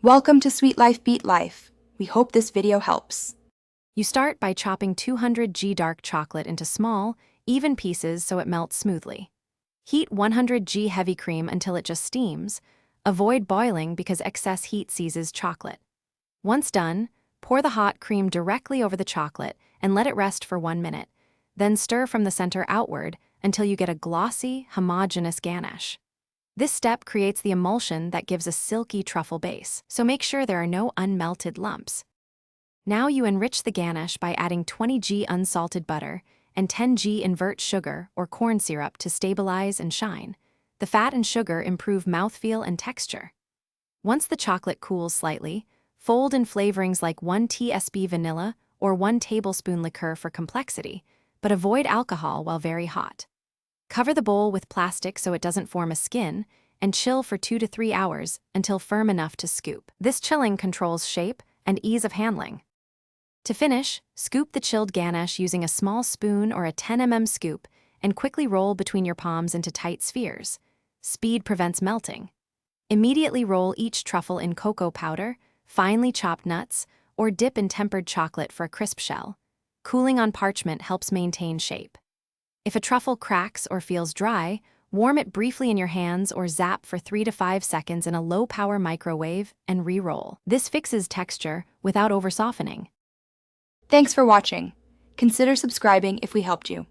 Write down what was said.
Welcome to Sweet Life Beat Life. We hope this video helps. You start by chopping 200 g dark chocolate into small, even pieces so it melts smoothly. Heat 100 g heavy cream until it just steams. Avoid boiling because excess heat seizes chocolate. Once done, pour the hot cream directly over the chocolate and let it rest for 1 minute. Then stir from the center outward until you get a glossy, homogeneous ganache. This step creates the emulsion that gives a silky truffle base, so make sure there are no unmelted lumps. Now you enrich the ganache by adding 20 g unsalted butter and 10 g invert sugar or corn syrup to stabilize and shine. The fat and sugar improve mouthfeel and texture. Once the chocolate cools slightly, fold in flavorings like 1 tsp vanilla or 1 tablespoon liqueur for complexity, but avoid alcohol while very hot. Cover the bowl with plastic so it doesn't form a skin, and chill for 2 to 3 hours until firm enough to scoop. This chilling controls shape and ease of handling. To finish, scoop the chilled ganache using a small spoon or a 10 mm scoop and quickly roll between your palms into tight spheres. Speed prevents melting. Immediately roll each truffle in cocoa powder, finely chopped nuts, or dip in tempered chocolate for a crisp shell. Cooling on parchment helps maintain shape. If a truffle cracks or feels dry, warm it briefly in your hands or zap for 3 to 5 seconds in a low-power microwave and re-roll. This fixes texture without over-softening. Thanks for watching. Consider subscribing if we helped you.